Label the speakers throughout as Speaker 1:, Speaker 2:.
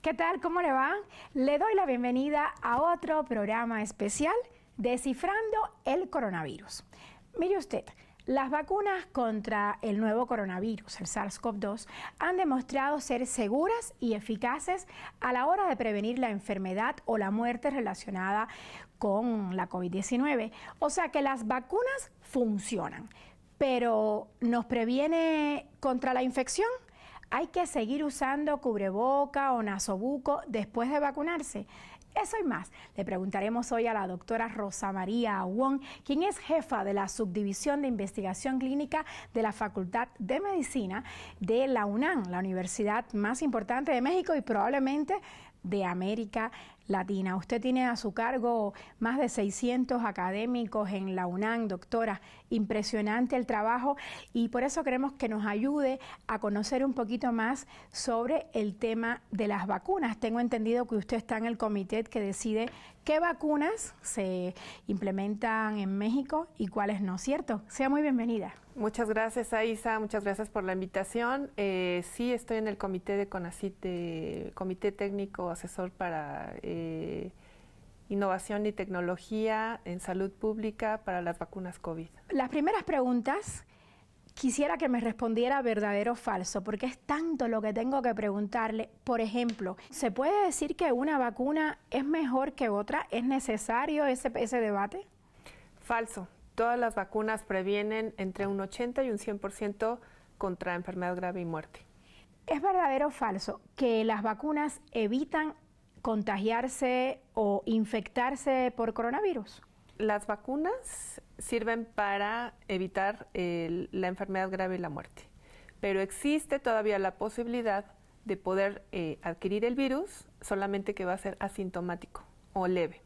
Speaker 1: ¿Qué tal? ¿Cómo le va? Le doy la bienvenida a otro programa especial Descifrando el Coronavirus. Mire usted, las vacunas contra el nuevo coronavirus, el SARS-CoV-2, han demostrado ser seguras y eficaces a la hora de prevenir la enfermedad o la muerte relacionada con la COVID-19. O sea que las vacunas funcionan, pero ¿nos previene contra la infección? ¿Hay que seguir usando cubreboca o nasobuco después de vacunarse? Eso y más le preguntaremos hoy a la doctora Rosa María Wong, quien es jefa de la Subdivisión de Investigación Clínica de la Facultad de Medicina de la UNAM, la universidad más importante de México y probablemente de América Latina. Usted tiene a su cargo más de 600 académicos en la UNAM, doctora. Impresionante el trabajo y por eso queremos que nos ayude a conocer un poquito más sobre el tema de las vacunas. Tengo entendido que usted está en el comité que decide qué vacunas se implementan en México y cuáles no, ¿cierto? Sea muy bienvenida.
Speaker 2: Muchas gracias, Aisa. Muchas gracias por la invitación. Sí, estoy en el comité de CONACYT, Comité Técnico Asesor para Innovación y Tecnología en Salud Pública para las vacunas COVID.
Speaker 1: Las primeras preguntas quisiera que me respondiera verdadero o falso, porque es tanto lo que tengo que preguntarle. Por ejemplo, ¿se puede decir que una vacuna es mejor que otra? ¿Es necesario ese debate?
Speaker 2: Falso. Todas las vacunas previenen entre un 80 y un 100% contra enfermedad grave y muerte.
Speaker 1: ¿Es verdadero o falso que las vacunas evitan contagiarse o infectarse por coronavirus?
Speaker 2: Las vacunas sirven para evitar la enfermedad grave y la muerte, pero existe todavía la posibilidad de poder adquirir el virus, solamente que va a ser asintomático o leve.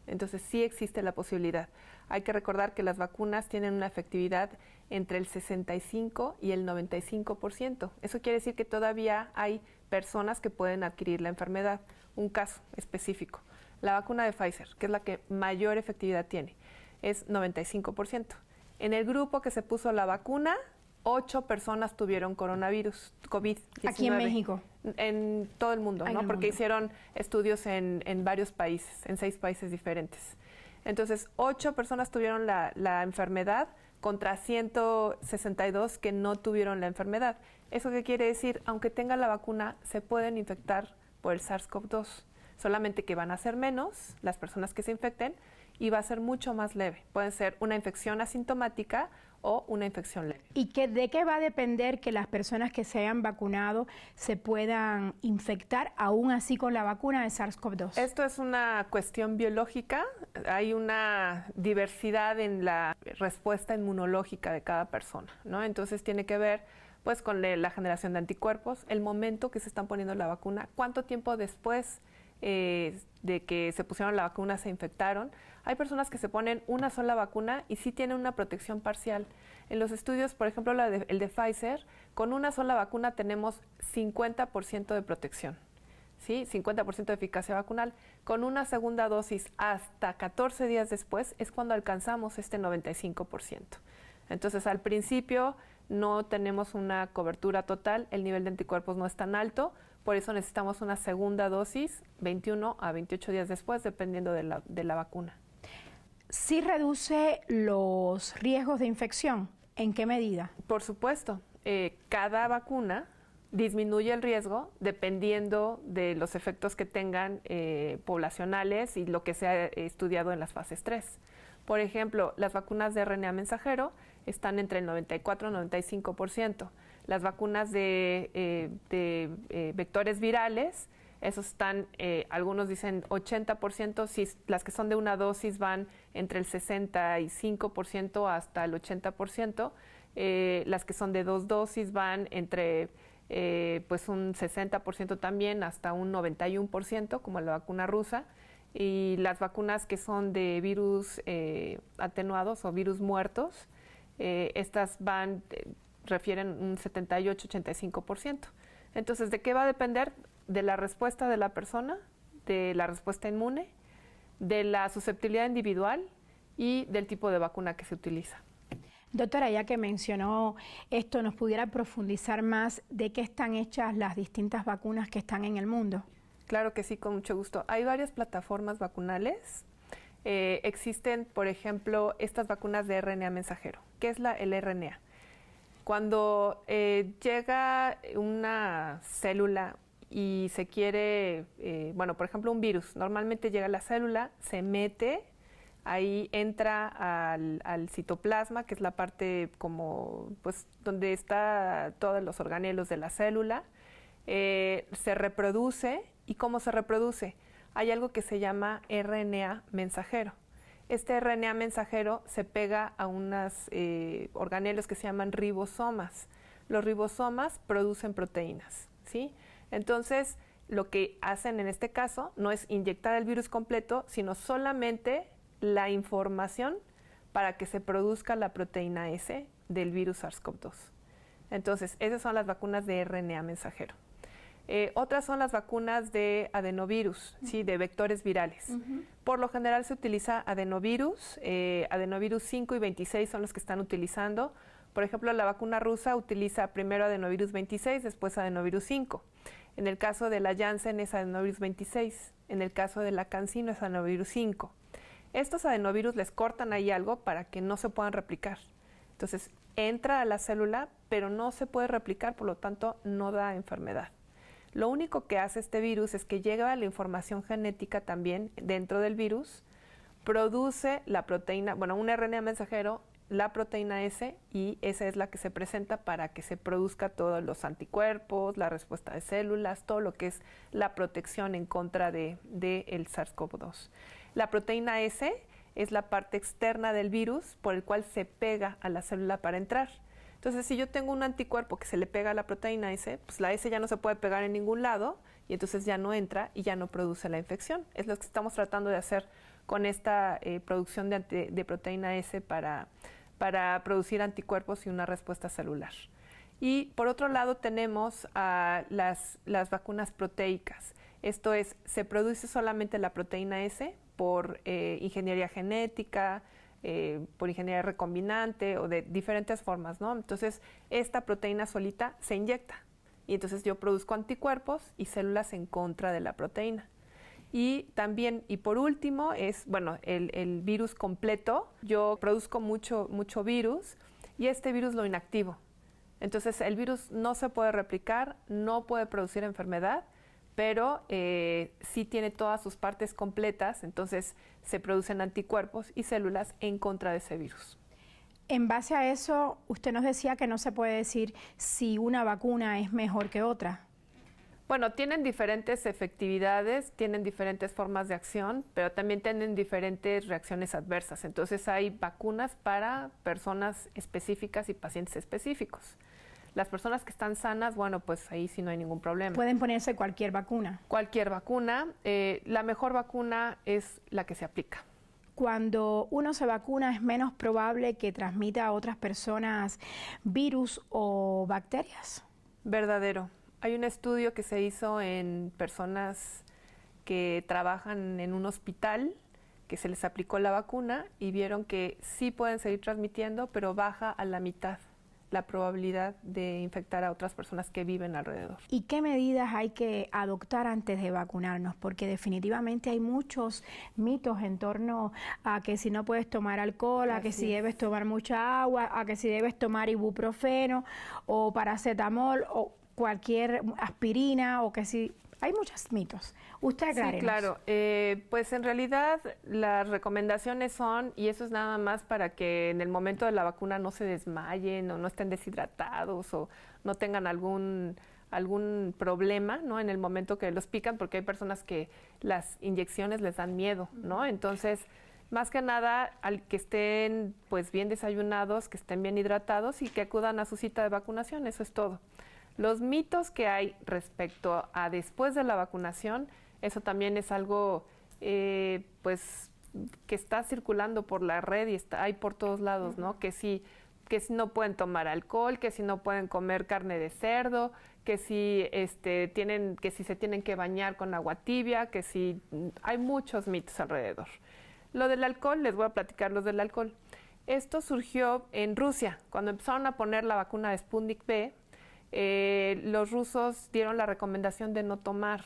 Speaker 2: Entonces sí existe la posibilidad. Hay que recordar que las vacunas tienen una efectividad entre el 65 y el 95%. Eso quiere decir que todavía hay personas que pueden adquirir la enfermedad. Un caso específico, la vacuna de Pfizer, que es la que mayor efectividad tiene, es 95%. En el grupo que se puso la vacuna, 8 personas tuvieron coronavirus, COVID-19.
Speaker 1: Aquí en México.
Speaker 2: En todo el mundo, ¿no? Porque hicieron estudios en varios países, en 6 países diferentes. Entonces, 8 personas tuvieron la enfermedad contra 162 que no tuvieron la enfermedad. ¿Eso qué quiere decir? Aunque tengan la vacuna, se pueden infectar por el SARS-CoV-2. Solamente que van a ser menos las personas que se infecten y va a ser mucho más leve. Puede ser una infección asintomática o una infección leve.
Speaker 1: ¿Y de qué va a depender que las personas que se hayan vacunado se puedan infectar aún así con la vacuna de SARS-CoV-2?
Speaker 2: Esto es una cuestión biológica. Hay una diversidad en la respuesta inmunológica de cada persona, ¿no? Entonces tiene que ver pues con la generación de anticuerpos, el momento que se están poniendo la vacuna, cuánto tiempo después de que se pusieron la vacuna se infectaron. Hay personas que se ponen una sola vacuna y sí tienen una protección parcial. En los estudios, por ejemplo, el de Pfizer, con una sola vacuna tenemos 50% de protección, ¿sí? 50% de eficacia vacunal. Con una segunda dosis hasta 14 días después es cuando alcanzamos este 95%. Entonces, al principio no tenemos una cobertura total, el nivel de anticuerpos no es tan alto, por eso necesitamos una segunda dosis 21 a 28 días después, dependiendo de la vacuna.
Speaker 1: ¿Sí reduce los riesgos de infección? ¿En qué medida?
Speaker 2: Por supuesto, cada vacuna disminuye el riesgo dependiendo de los efectos que tengan poblacionales y lo que se ha estudiado en las fases 3. Por ejemplo, las vacunas de RNA mensajero están entre el 94 y 95%. Las vacunas de vectores virales, esos están, algunos dicen 80%, si las que son de una dosis van entre el 65% hasta el 80%, las que son de 2 dosis van entre pues un 60% también hasta un 91%, como la vacuna rusa. Y las vacunas que son de virus atenuados o virus muertos, estas refieren un 78-85%. Entonces, ¿de qué va a depender? De la respuesta de la persona, de la respuesta inmune, de la susceptibilidad individual y del tipo de vacuna que se utiliza.
Speaker 1: Doctora, ya que mencionó esto, ¿nos pudiera profundizar más de qué están hechas las distintas vacunas que están en el mundo?
Speaker 2: Claro que sí, con mucho gusto. Hay varias plataformas vacunales. Existen, por ejemplo, estas vacunas de RNA mensajero. ¿Qué es el RNA? Cuando llega una célula y se quiere, bueno, por ejemplo, un virus, normalmente llega a la célula, se mete, ahí entra al citoplasma, que es la parte como, pues, donde está todos los organelos de la célula, se reproduce. ¿Y cómo se reproduce? Hay algo que se llama RNA mensajero. Este RNA mensajero se pega a unos organelos que se llaman ribosomas. Los ribosomas producen proteínas, ¿sí? Entonces, lo que hacen en este caso no es inyectar el virus completo, sino solamente la información para que se produzca la proteína S del virus SARS-CoV-2. Entonces, esas son las vacunas de RNA mensajero. Otras son las vacunas de adenovirus, ¿sí? De vectores virales. Por lo general se utiliza adenovirus, adenovirus 5 y 26 son los que están utilizando. Por ejemplo, la vacuna rusa utiliza primero adenovirus 26, después adenovirus 5. En el caso de la Janssen es adenovirus 26, en el caso de la CanSino es adenovirus 5. Estos adenovirus les cortan ahí algo para que no se puedan replicar. Entonces, entra a la célula, pero no se puede replicar, por lo tanto, no da enfermedad. Lo único que hace este virus es que llega la información genética también dentro del virus, produce la proteína, bueno, un RNA mensajero, la proteína S, y esa es la que se presenta para que se produzca todos los anticuerpos, la respuesta de células, todo lo que es la protección en contra del SARS-CoV-2. La proteína S es la parte externa del virus por el cual se pega a la célula para entrar. Entonces, si yo tengo un anticuerpo que se le pega a la proteína S, pues la S ya no se puede pegar en ningún lado y entonces ya no entra y ya no produce la infección. Es lo que estamos tratando de hacer con esta producción de proteína S para producir anticuerpos y una respuesta celular. Y por otro lado tenemos las vacunas proteicas. Esto es, se produce solamente la proteína S por ingeniería genética, por ingeniería recombinante o de diferentes formas, ¿no? Entonces, esta proteína solita se inyecta y entonces yo produzco anticuerpos y células en contra de la proteína. Y también, y por último, es, bueno, el virus completo. Yo produzco mucho virus y este virus lo inactivo. Entonces, el virus no se puede replicar, no puede producir enfermedad, pero sí tiene todas sus partes completas, entonces se producen anticuerpos y células en contra de ese virus.
Speaker 1: En base a eso, usted nos decía que no se puede decir si una vacuna es mejor que otra.
Speaker 2: Bueno, tienen diferentes efectividades, tienen diferentes formas de acción, pero también tienen diferentes reacciones adversas. Entonces hay vacunas para personas específicas y pacientes específicos. Las personas que están sanas, bueno, pues ahí sí no hay ningún problema.
Speaker 1: Pueden ponerse cualquier vacuna.
Speaker 2: Cualquier vacuna. La mejor vacuna es la que se aplica.
Speaker 1: Cuando uno se vacuna, ¿es menos probable que transmita a otras personas virus o bacterias?
Speaker 2: Verdadero. Hay un estudio que se hizo en personas que trabajan en un hospital, que se les aplicó la vacuna y vieron que sí pueden seguir transmitiendo, pero baja a la mitad la probabilidad de infectar a otras personas que viven alrededor.
Speaker 1: ¿Y qué medidas hay que adoptar antes de vacunarnos? Porque definitivamente hay muchos mitos en torno a que si no puedes tomar alcohol, a que si debes tomar mucha agua, a que si debes tomar ibuprofeno o paracetamol o cualquier aspirina o que si... Hay muchos mitos. Usted aclárenos.
Speaker 2: Sí, claro. Pues en realidad las recomendaciones son, y eso es nada más para que en el momento de la vacuna no se desmayen o no estén deshidratados o no tengan algún problema, ¿no? En el momento que los pican, porque hay personas que las inyecciones les dan miedo, ¿no? Entonces, más que nada, al que estén pues bien desayunados, que estén bien hidratados y que acudan a su cita de vacunación, eso es todo. Los mitos que hay respecto a después de la vacunación, eso también es algo pues que está circulando por la red y hay por todos lados, ¿no? Que si no pueden tomar alcohol, que si no pueden comer carne de cerdo, que si se tienen que bañar con agua tibia, que si hay muchos mitos alrededor. Lo del alcohol, les voy a platicar los del alcohol. Esto surgió en Rusia, cuando empezaron a poner la vacuna de Sputnik V. Los rusos dieron la recomendación de no tomar,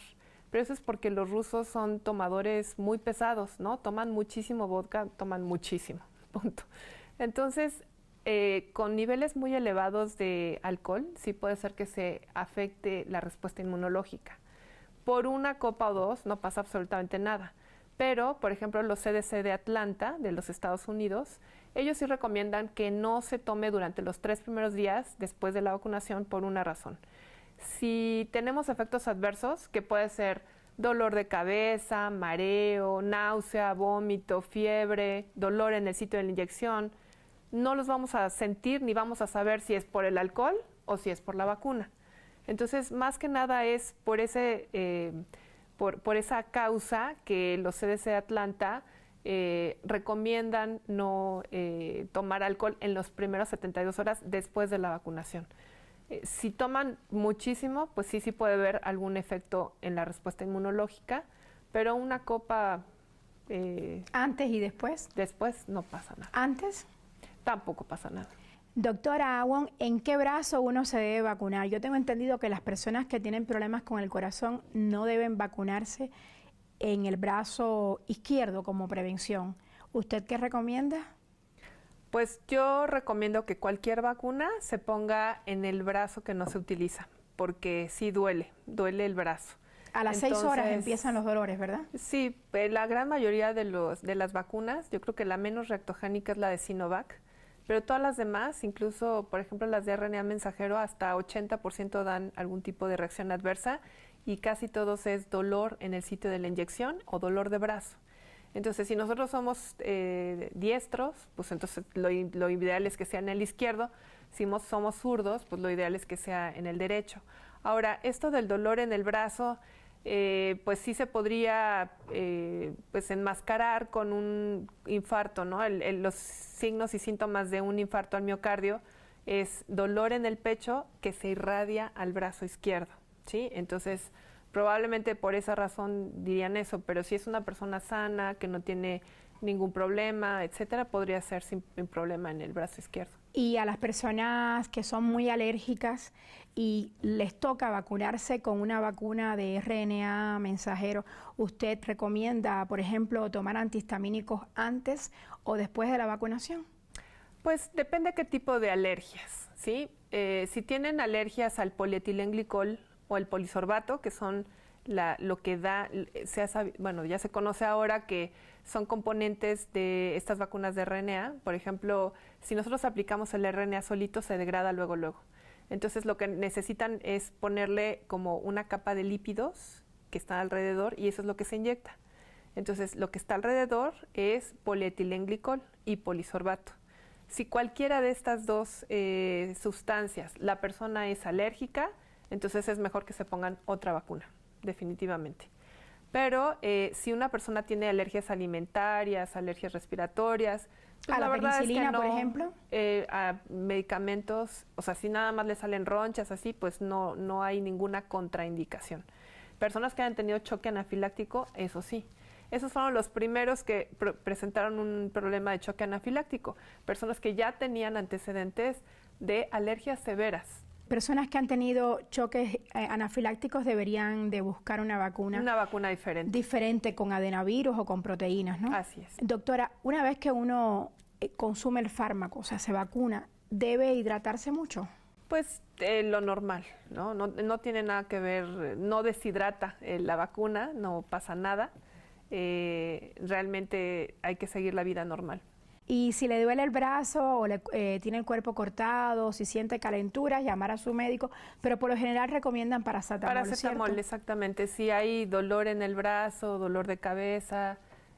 Speaker 2: pero eso es porque los rusos son tomadores muy pesados, ¿no? Toman muchísimo vodka, toman muchísimo, punto. Entonces, con niveles muy elevados de alcohol, sí puede ser que se afecte la respuesta inmunológica. Por una copa o dos no pasa absolutamente nada, pero, por ejemplo, los CDC de Atlanta, de los Estados Unidos, ellos sí recomiendan que no se tome durante los 3 primeros días después de la vacunación por una razón. Si tenemos efectos adversos, que puede ser dolor de cabeza, mareo, náusea, vómito, fiebre, dolor en el sitio de la inyección, no los vamos a sentir ni vamos a saber si es por el alcohol o si es por la vacuna. Entonces, más que nada es por esa causa que los CDC de Atlanta recomiendan no tomar alcohol en los primeros 72 horas después de la vacunación. Si toman muchísimo, pues sí puede haber algún efecto en la respuesta inmunológica, pero una copa...
Speaker 1: ¿Antes y después?
Speaker 2: Después no pasa nada.
Speaker 1: ¿Antes?
Speaker 2: Tampoco pasa nada.
Speaker 1: Doctora Awon, ¿en qué brazo uno se debe vacunar? Yo tengo entendido que las personas que tienen problemas con el corazón no deben vacunarse en el brazo izquierdo como prevención. ¿Usted qué recomienda?
Speaker 2: Pues yo recomiendo que cualquier vacuna se ponga en el brazo que no se utiliza, porque sí duele el brazo.
Speaker 1: A las 6 horas empiezan los dolores, ¿verdad?
Speaker 2: Sí, la gran mayoría de las vacunas, yo creo que la menos reactogénica es la de Sinovac, pero todas las demás, incluso, por ejemplo, las de RNA mensajero, hasta 80% dan algún tipo de reacción adversa y casi todos es dolor en el sitio de la inyección o dolor de brazo. Entonces, si nosotros somos diestros, pues entonces lo ideal es que sea en el izquierdo. Si somos zurdos, pues lo ideal es que sea en el derecho. Ahora, esto del dolor en el brazo, pues sí se podría pues enmascarar con un infarto, ¿no? Los signos y síntomas de un infarto al miocardio es dolor en el pecho que se irradia al brazo izquierdo, ¿sí? Entonces, probablemente por esa razón dirían eso, pero si es una persona sana, que no tiene ningún problema, etcétera, podría ser sin problema en el brazo izquierdo.
Speaker 1: Y a las personas que son muy alérgicas y les toca vacunarse con una vacuna de RNA mensajero, ¿usted recomienda, por ejemplo, tomar antihistamínicos antes o después de la vacunación?
Speaker 2: Pues depende qué tipo de alergias, ¿sí? Si tienen alergias al polietilenglicol o el polisorbato, que son lo que da, ya se conoce ahora que son componentes de estas vacunas de RNA. Por ejemplo, si nosotros aplicamos el RNA solito, se degrada luego. Entonces, lo que necesitan es ponerle como una capa de lípidos que está alrededor y eso es lo que se inyecta. Entonces, lo que está alrededor es polietilenglicol y polisorbato. Si cualquiera de estas dos sustancias la persona es alérgica, entonces es mejor que se pongan otra vacuna, definitivamente. Pero si una persona tiene alergias alimentarias, alergias respiratorias, pues
Speaker 1: ¿a la penicilina,
Speaker 2: es que no,
Speaker 1: por ejemplo?
Speaker 2: A medicamentos, o sea, si nada más le salen ronchas así, pues no hay ninguna contraindicación. Personas que han tenido choque anafiláctico, eso sí. Esos fueron los primeros que presentaron un problema de choque anafiláctico. Personas que ya tenían antecedentes de alergias severas.
Speaker 1: Personas que han tenido choques anafilácticos deberían de buscar una vacuna.
Speaker 2: Una vacuna diferente.
Speaker 1: Diferente con adenovirus o con proteínas, ¿no?
Speaker 2: Así es.
Speaker 1: Doctora, una vez que uno consume el fármaco, o sea, se vacuna, ¿debe hidratarse mucho?
Speaker 2: Pues lo normal, ¿no? No tiene nada que ver, no deshidrata la vacuna, no pasa nada. Realmente hay que seguir la vida normal.
Speaker 1: Y si le duele el brazo o tiene el cuerpo cortado, si siente calentura, llamar a su médico, pero por lo general recomiendan paracetamol,
Speaker 2: Paracetamol,
Speaker 1: ¿cierto?
Speaker 2: Exactamente. Si hay dolor en el brazo, dolor de cabeza,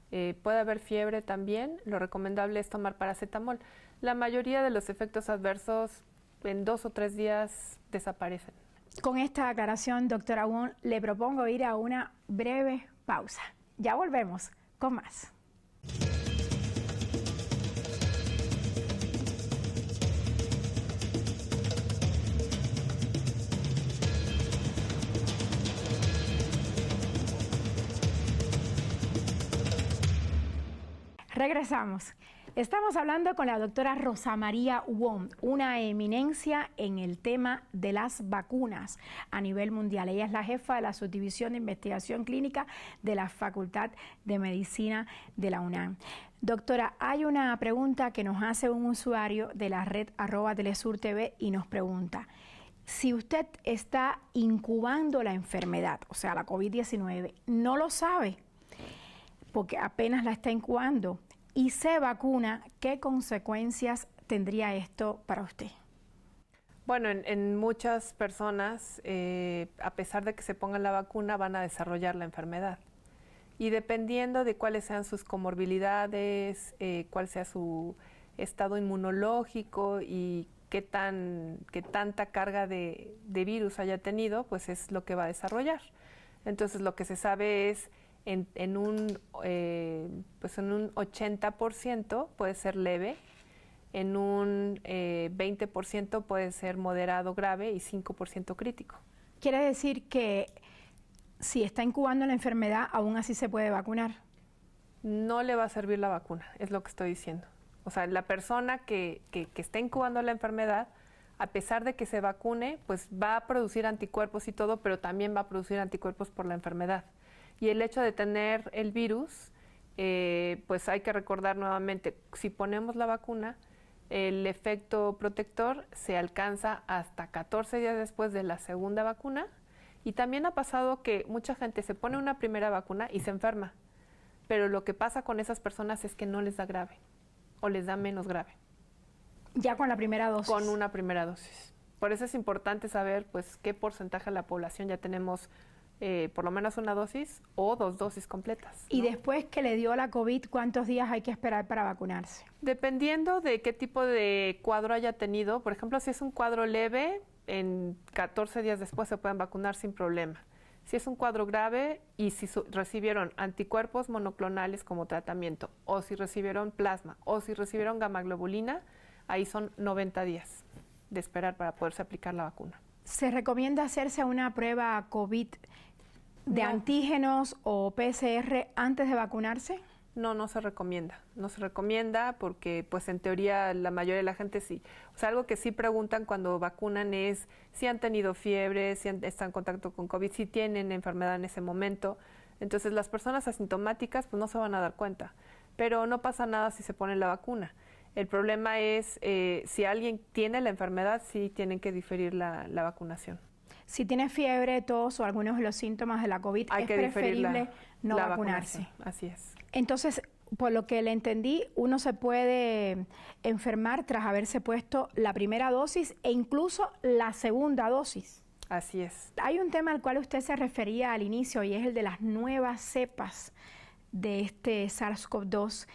Speaker 2: puede haber fiebre también, lo recomendable es tomar paracetamol. La mayoría de los efectos adversos en 2 o 3 días desaparecen.
Speaker 1: Con esta aclaración, doctora Awon, le propongo ir a una breve pausa. Ya volvemos con más. Regresamos. Estamos hablando con la doctora Rosa María Wong, una eminencia en el tema de las vacunas a nivel mundial. Ella es la jefa de la subdivisión de investigación clínica de la Facultad de Medicina de la UNAM. Doctora, hay una pregunta que nos hace un usuario de la red @TelesurTV y nos pregunta: si usted está incubando la enfermedad, o sea, la COVID-19, no lo sabe porque apenas la está incubando y se vacuna, ¿qué consecuencias tendría esto para usted?
Speaker 2: Bueno, en muchas personas, a pesar de que se pongan la vacuna, van a desarrollar la enfermedad. Y dependiendo de cuáles sean sus comorbilidades, cuál sea su estado inmunológico y qué tanta carga de virus haya tenido, pues es lo que va a desarrollar. Entonces, lo que se sabe es en un 80% puede ser leve, en un 20% puede ser moderado grave y 5% crítico.
Speaker 1: Quiere decir que si está incubando la enfermedad, aún así se puede vacunar.
Speaker 2: No le va a servir la vacuna, es lo que estoy diciendo. O sea, la persona que está incubando la enfermedad, a pesar de que se vacune, pues va a producir anticuerpos y todo, pero también va a producir anticuerpos por la enfermedad. Y el hecho de tener el virus, pues hay que recordar nuevamente, si ponemos la vacuna, el efecto protector se alcanza hasta 14 días después de la segunda vacuna. Y también ha pasado que mucha gente se pone una primera vacuna y se enferma, pero lo que pasa con esas personas es que no les da grave o les da menos grave.
Speaker 1: Ya con la primera dosis.
Speaker 2: Con una primera dosis. Por eso es importante saber pues qué porcentaje de la población ya tenemos por lo menos una dosis o 2 dosis completas, ¿no?
Speaker 1: Y después que le dio la COVID, ¿cuántos días hay que esperar para vacunarse?
Speaker 2: Dependiendo de qué tipo de cuadro haya tenido. Por ejemplo, si es un cuadro leve, en 14 días después se pueden vacunar sin problema. Si es un cuadro grave y si recibieron anticuerpos monoclonales como tratamiento, o si recibieron plasma, o si recibieron gammaglobulina, ahí son 90 días de esperar para poderse aplicar la vacuna.
Speaker 1: ¿Se recomienda hacerse una prueba COVID de antígenos o PCR antes de vacunarse?
Speaker 2: No, no se recomienda. No se recomienda porque, pues, en teoría, la mayoría de la gente sí. O sea, algo que sí preguntan cuando vacunan es si han tenido fiebre, si están en contacto con COVID, si tienen enfermedad en ese momento. Entonces, las personas asintomáticas, pues, no se van a dar cuenta. Pero no pasa nada si se pone la vacuna. El problema es si alguien tiene la enfermedad, sí tienen que diferir la vacunación.
Speaker 1: Si tiene fiebre, tos o algunos de los síntomas de la COVID, es preferible no vacunarse.
Speaker 2: Así es.
Speaker 1: Entonces, por lo que le entendí, uno se puede enfermar tras haberse puesto la primera dosis e incluso la segunda dosis.
Speaker 2: Así es.
Speaker 1: Hay un tema al cual usted se refería al inicio y es el de las nuevas cepas de este SARS-CoV-2.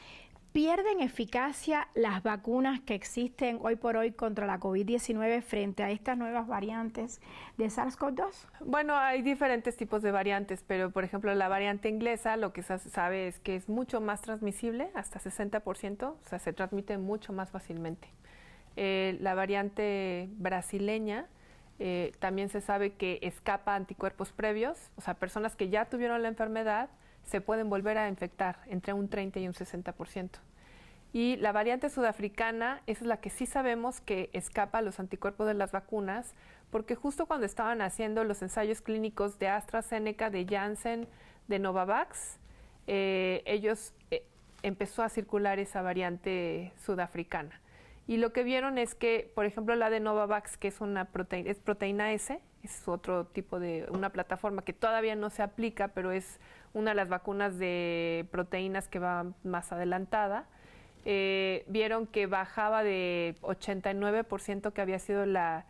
Speaker 1: ¿Pierden eficacia las vacunas que existen hoy por hoy contra la COVID-19 frente a estas nuevas variantes de SARS-CoV-2?
Speaker 2: Bueno, hay diferentes tipos de variantes, pero por ejemplo la variante inglesa lo que se sabe es que es mucho más transmisible, hasta 60%, o sea, se transmite mucho más fácilmente. La variante brasileña también se sabe que escapa anticuerpos previos, o sea, personas que ya tuvieron la enfermedad se pueden volver a infectar entre un 30 y un 60%. Y la variante sudafricana, esa es la que sí sabemos que escapa a los anticuerpos de las vacunas, porque justo cuando estaban haciendo los ensayos clínicos de AstraZeneca, de Janssen, de Novavax, empezó a circular esa variante sudafricana. Y lo que vieron es que, por ejemplo, la de Novavax, que es proteína S, es otro tipo de una plataforma que todavía no se aplica, pero es una de las vacunas de proteínas que va más adelantada. Vieron que bajaba de 89% que había sido la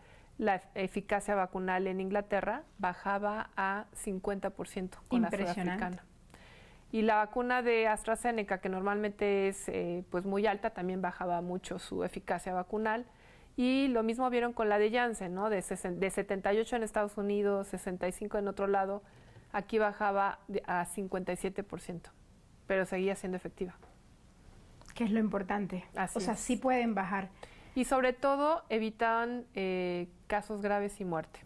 Speaker 2: eficacia vacunal en Inglaterra, bajaba a 50% con la sudafricana. Y la vacuna de AstraZeneca, que normalmente es pues muy alta, también bajaba mucho su eficacia vacunal. Y lo mismo vieron con la de Janssen, ¿no? De 78 en Estados Unidos, 65 en otro lado. Aquí bajaba a 57%, pero seguía siendo efectiva.
Speaker 1: Que es lo importante.
Speaker 2: Así
Speaker 1: o sea,
Speaker 2: es.
Speaker 1: Sí pueden bajar.
Speaker 2: Y sobre todo evitaban casos graves y muerte,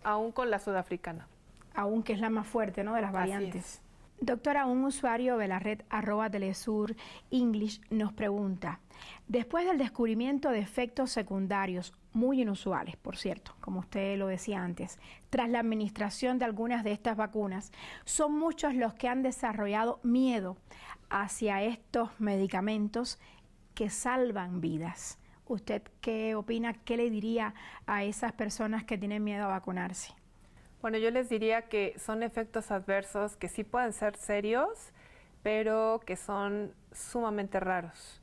Speaker 2: aún con la sudafricana.
Speaker 1: Aún que es la más fuerte, ¿no?, de las variantes. Doctora, un usuario de la red @Telesur English nos pregunta, después del descubrimiento de efectos secundarios muy inusuales, por cierto, como usted lo decía antes, tras la administración de algunas de estas vacunas, son muchos los que han desarrollado miedo hacia estos medicamentos que salvan vidas. ¿Usted qué opina? ¿Qué le diría a esas personas que tienen miedo a vacunarse?
Speaker 2: Bueno, yo les diría que son efectos adversos que sí pueden ser serios, pero que son sumamente raros.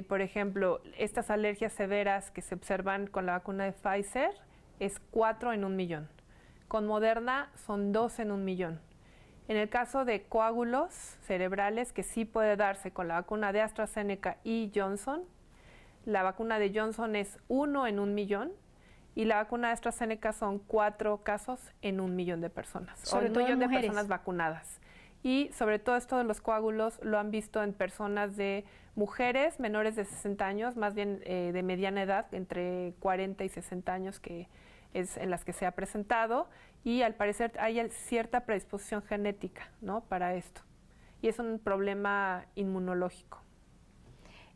Speaker 2: Por ejemplo, estas alergias severas que se observan con la vacuna de Pfizer es 4 en 1.000.000. Con Moderna son 2 en 1.000.000. En el caso de coágulos cerebrales, que sí puede darse con la vacuna de AstraZeneca y Johnson, la vacuna de Johnson es 1 en 1.000.000. Y la vacuna de AstraZeneca son 4 casos en 1.000.000 de personas.
Speaker 1: Sobre todo en
Speaker 2: de
Speaker 1: mujeres.
Speaker 2: Personas vacunadas. Y sobre todo esto de los coágulos lo han visto en personas de mujeres menores de 60 años, más bien de mediana edad, entre 40 y 60 años, que es en las que se ha presentado. Y al parecer hay cierta predisposición genética, ¿no?, para esto. Y es un problema inmunológico.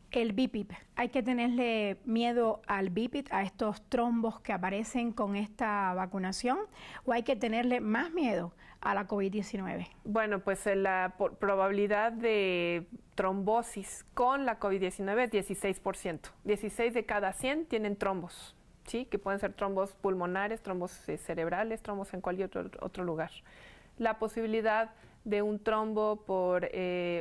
Speaker 1: El BIPIP, ¿hay que tenerle miedo al BIPIP, a estos trombos que aparecen con esta vacunación, o hay que tenerle más miedo a la COVID-19?
Speaker 2: Bueno, pues la probabilidad de trombosis con la COVID-19 es 16%. 16 de cada 100 tienen trombos, ¿sí? Que pueden ser trombos pulmonares, trombos cerebrales, trombos en cualquier otro lugar. La posibilidad de un trombo por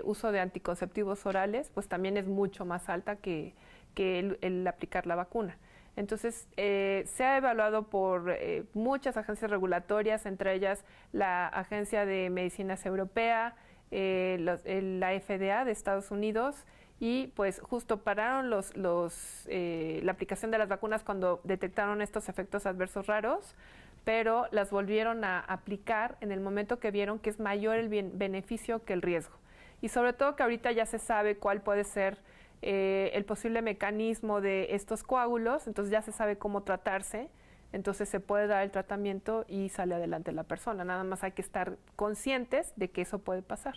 Speaker 2: uso de anticonceptivos orales, pues también es mucho más alta que el aplicar la vacuna. Entonces, se ha evaluado por muchas agencias regulatorias, entre ellas la Agencia de Medicinas Europea, la FDA de Estados Unidos, y pues justo pararon la aplicación de las vacunas cuando detectaron estos efectos adversos raros, pero las volvieron a aplicar en el momento que vieron que es mayor el beneficio que el riesgo. Y sobre todo que ahorita ya se sabe cuál puede ser el posible mecanismo de estos coágulos, entonces ya se sabe cómo tratarse, entonces se puede dar el tratamiento y sale adelante la persona. Nada más hay que estar conscientes de que eso puede pasar.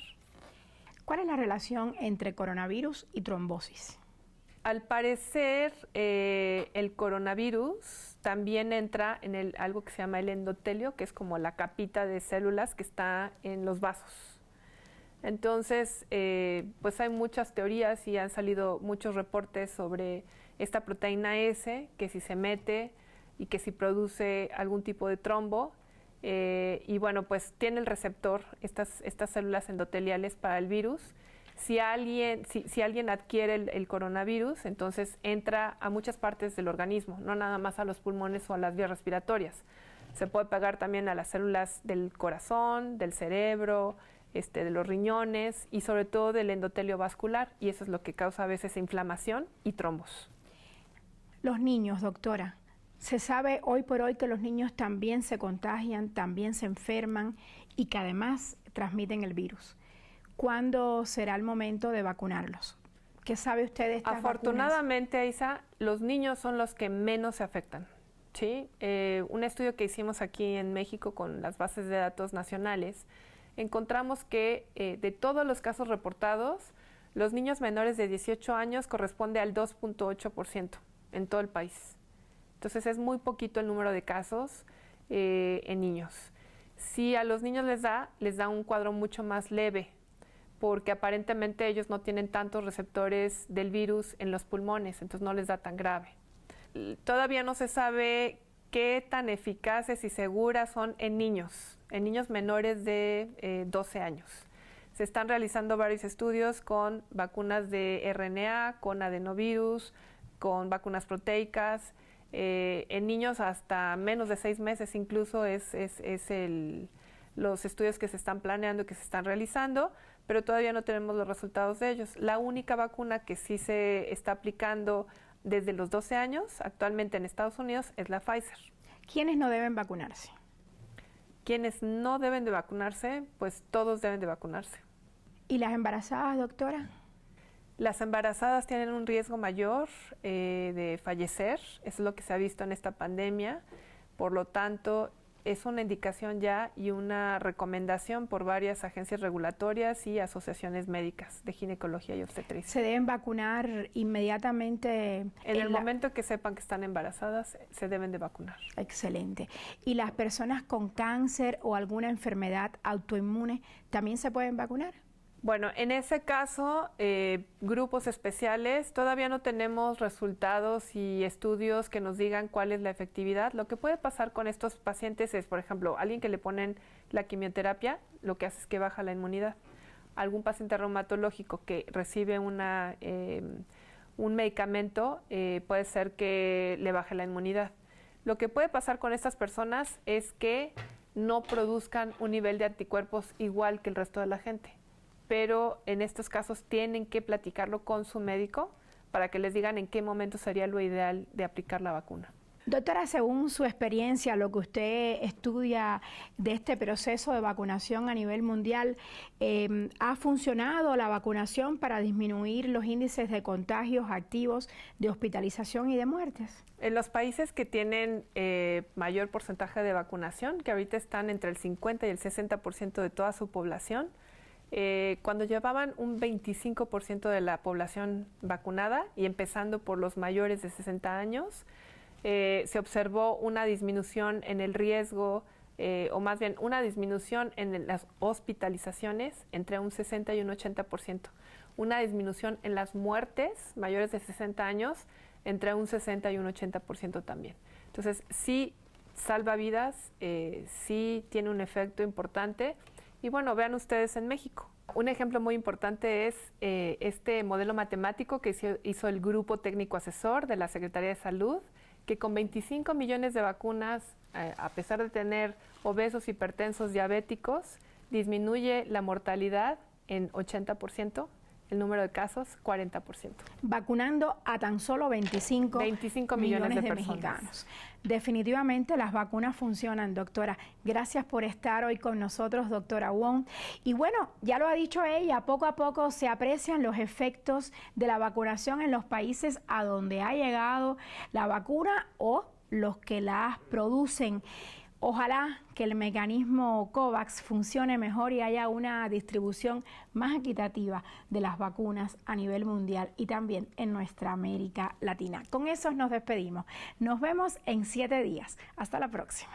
Speaker 1: ¿Cuál es la relación entre coronavirus y trombosis?
Speaker 2: Al parecer, el coronavirus también entra en algo que se llama el endotelio, que es como la capita de células que está en los vasos. Entonces, pues hay muchas teorías y han salido muchos reportes sobre esta proteína S, que si se mete y que si produce algún tipo de trombo. Y bueno, pues tiene el receptor, estas células endoteliales para el virus. Si alguien adquiere el coronavirus, entonces entra a muchas partes del organismo, no nada más a los pulmones o a las vías respiratorias. Se puede pegar también a las células del corazón, del cerebro, de los riñones y sobre todo del endotelio vascular, y eso es lo que causa a veces inflamación y trombos.
Speaker 1: Los niños, doctora. Se sabe hoy por hoy que los niños también se contagian, también se enferman y que además transmiten el virus. ¿Cuándo será el momento de vacunarlos? ¿Qué sabe usted de estas
Speaker 2: Afortunadamente, vacunas? Isa, los niños son los que menos se afectan, ¿sí? Un estudio que hicimos aquí en México con las bases de datos nacionales, encontramos que de todos los casos reportados, los niños menores de 18 años corresponde al 2.8% en todo el país. Entonces es muy poquito el número de casos en niños. Si a los niños les da un cuadro mucho más leve, porque aparentemente ellos no tienen tantos receptores del virus en los pulmones, entonces no les da tan grave. Todavía no se sabe qué tan eficaces y seguras son en niños menores de 12 años. Se están realizando varios estudios con vacunas de RNA, con adenovirus, con vacunas proteicas. En niños hasta menos de 6 meses incluso los estudios que se están planeando y que se están realizando, pero todavía no tenemos los resultados de ellos. La única vacuna que sí se está aplicando desde los 12 años actualmente en Estados Unidos es la Pfizer.
Speaker 1: ¿Quiénes no deben vacunarse?
Speaker 2: Quienes no deben de vacunarse, pues todos deben de vacunarse.
Speaker 1: ¿Y las embarazadas, doctora?
Speaker 2: Las embarazadas tienen un riesgo mayor de fallecer, eso es lo que se ha visto en esta pandemia, por lo tanto, es una indicación ya y una recomendación por varias agencias regulatorias y asociaciones médicas de ginecología y obstetricia.
Speaker 1: ¿Se deben vacunar inmediatamente?
Speaker 2: En el momento que sepan que están embarazadas, se deben de vacunar.
Speaker 1: Excelente. ¿Y las personas con cáncer o alguna enfermedad autoinmune también se pueden vacunar?
Speaker 2: Bueno, en ese caso, grupos especiales, todavía no tenemos resultados y estudios que nos digan cuál es la efectividad. Lo que puede pasar con estos pacientes es, por ejemplo, alguien que le ponen la quimioterapia, lo que hace es que baja la inmunidad. Algún paciente reumatológico que recibe un medicamento, puede ser que le baje la inmunidad. Lo que puede pasar con estas personas es que no produzcan un nivel de anticuerpos igual que el resto de la gente. Pero en estos casos tienen que platicarlo con su médico para que les digan en qué momento sería lo ideal de aplicar la vacuna.
Speaker 1: Doctora, según su experiencia, lo que usted estudia de este proceso de vacunación a nivel mundial, ¿ha funcionado la vacunación para disminuir los índices de contagios activos, de hospitalización y de muertes?
Speaker 2: En los países que tienen mayor porcentaje de vacunación, que ahorita están entre el 50 y el 60% de toda su población, cuando llevaban un 25% de la población vacunada y empezando por los mayores de 60 años, se observó una disminución en el riesgo, o más bien una disminución en las hospitalizaciones entre un 60 y un 80%, una disminución en las muertes mayores de 60 años entre un 60 y un 80% también. Entonces, sí salva vidas, sí tiene un efecto importante. Y bueno, vean ustedes en México. Un ejemplo muy importante es este modelo matemático que hizo el Grupo Técnico Asesor de la Secretaría de Salud, que con 25 millones de vacunas, a pesar de tener obesos, hipertensos, diabéticos, disminuye la mortalidad en 80%, el número de casos 40%.
Speaker 1: Vacunando a tan solo 25 millones de mexicanos. Definitivamente las vacunas funcionan, doctora. Gracias por estar hoy con nosotros, doctora Wong. Y bueno, ya lo ha dicho ella, poco a poco se aprecian los efectos de la vacunación en los países a donde ha llegado la vacuna o los que la producen. Ojalá que el mecanismo COVAX funcione mejor y haya una distribución más equitativa de las vacunas a nivel mundial y también en nuestra América Latina. Con eso nos despedimos. Nos vemos en 7 días. Hasta la próxima.